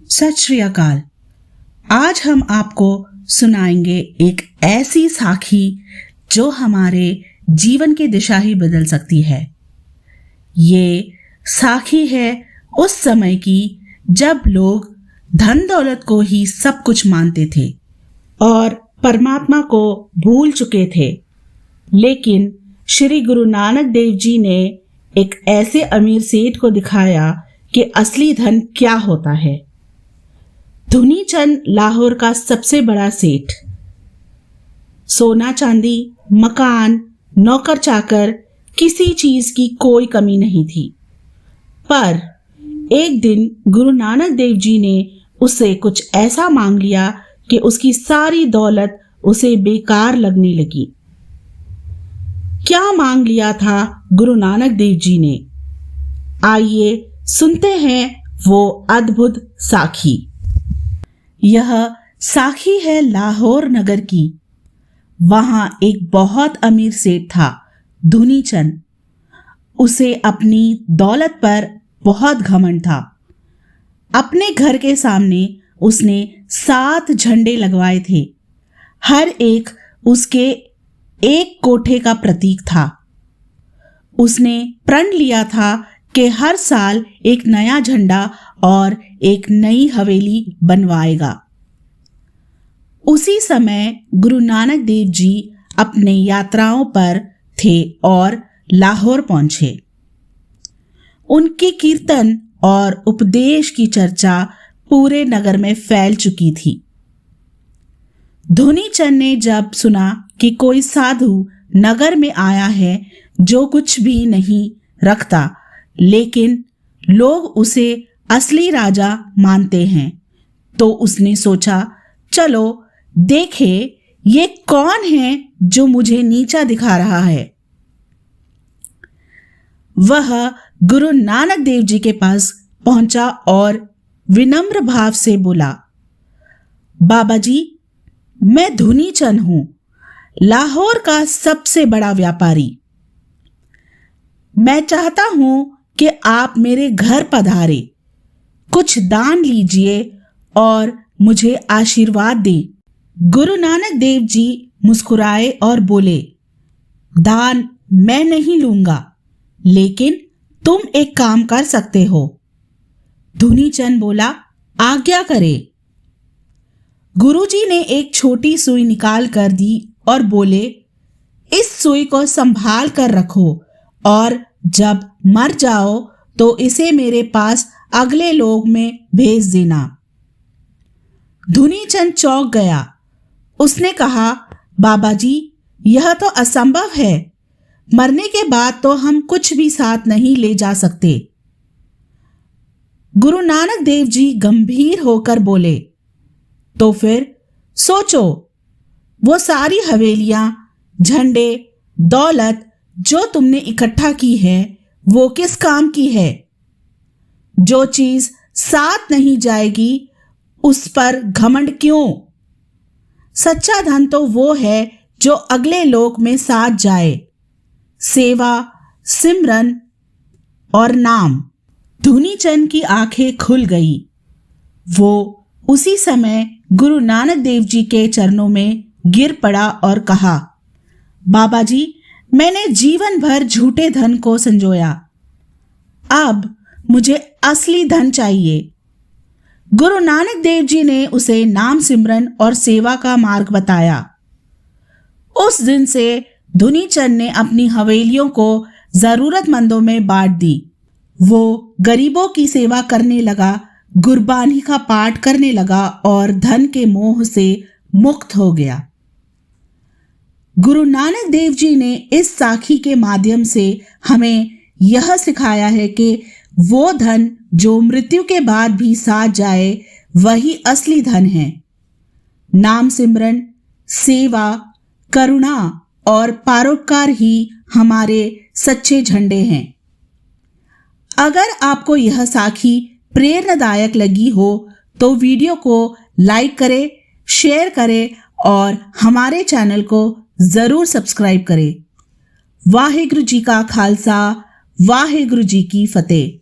सत श्री अकाल। आज हम आपको सुनाएंगे एक ऐसी साखी जो हमारे जीवन की दिशा ही बदल सकती है। ये साखी है उस समय की जब लोग धन दौलत को ही सब कुछ मानते थे और परमात्मा को भूल चुके थे। लेकिन श्री गुरु नानक देव जी ने एक ऐसे अमीर सेठ को दिखाया कि असली धन क्या होता है। धुनीचंद लाहौर का सबसे बड़ा सेठ। सोना चांदी, मकान, नौकर चाकर, किसी चीज की कोई कमी नहीं थी। पर एक दिन गुरु नानक देव जी ने उससे कुछ ऐसा मांग लिया कि उसकी सारी दौलत उसे बेकार लगने लगी। क्या मांग लिया था गुरु नानक देव जी ने? आइए सुनते हैं वो अद्भुत साखी। यह साखी है लाहौर नगर की। वहां एक बहुत अमीर सेठ था, धुनीचंद। उसे अपनी दौलत पर बहुत घमंड था। अपने घर के सामने उसने 7 झंडे लगवाए थे। हर एक उसके एक कोठे का प्रतीक था। उसने प्रण लिया था कि हर साल एक नया झंडा और एक नई हवेली बनवाएगा। उसी समय गुरु नानक देव जी अपने यात्राओं पर थे और लाहौर पहुंचे। उनके कीर्तन और उपदेश की चर्चा पूरे नगर में फैल चुकी थी। धुनीचंद ने जब सुना कि कोई साधु नगर में आया है जो कुछ भी नहीं रखता, लेकिन लोग उसे असली राजा मानते हैं, तो उसने सोचा, चलो देखे ये कौन है जो मुझे नीचा दिखा रहा है। वह गुरु नानक देव जी के पास पहुंचा और विनम्र भाव से बोला, बाबा जी, मैं धुनीचंद हूं, लाहौर का सबसे बड़ा व्यापारी। मैं चाहता हूं कि आप मेरे घर पधारे, कुछ दान लीजिए और मुझे आशीर्वाद दें। गुरु नानक देव जी मुस्कुराए और बोले, दान मैं नहीं लूंगा, लेकिन तुम एक काम कर सकते हो। धुनीचंद बोला, आज्ञा करे। गुरुजी ने एक छोटी सुई निकाल कर दी और बोले, इस सुई को संभाल कर रखो और जब मर जाओ तो इसे मेरे पास अगले लोक में भेज देना। धुनीचंद चौंक गया। उसने कहा, बाबा जी, यह तो असंभव है। मरने के बाद तो हम कुछ भी साथ नहीं ले जा सकते। गुरु नानक देव जी गंभीर होकर बोले, तो फिर सोचो, वो सारी हवेलियां, झंडे, दौलत जो तुमने इकट्ठा की है वो किस काम की है? जो चीज साथ नहीं जाएगी उस पर घमंड क्यों? सच्चा धन तो वो है जो अगले लोक में साथ जाए। सेवा, सिमरन और नाम। धुनीचंद की आंखें खुल गई। वो उसी समय गुरु नानक देव जी के चरणों में गिर पड़ा और कहा, बाबा जी, मैंने जीवन भर झूठे धन को संजोया, अब मुझे असली धन चाहिए। गुरु नानक देव जी ने उसे नाम सिमरन और सेवा का मार्ग बताया। उस दिन से धुनीचंद ने अपनी हवेलियों को जरूरतमंदों में बांट दी। वो गरीबों की सेवा करने लगा, गुरबानी का पाठ करने लगा और धन के मोह से मुक्त हो गया। गुरु नानक देव जी ने इस साखी के माध्यम से हमें यह सिखाया है कि वो धन जो मृत्यु के बाद भी साथ जाए वही असली धन है। नाम सिमरन, सेवा, करुणा और परोपकार ही हमारे सच्चे झंडे हैं। अगर आपको यह साखी प्रेरणादायक लगी हो तो वीडियो को लाइक करें, शेयर करें और हमारे चैनल को जरूर सब्सक्राइब करें। वाहिगुरु जी का खालसा, वाहिगुरु जी की फतेह।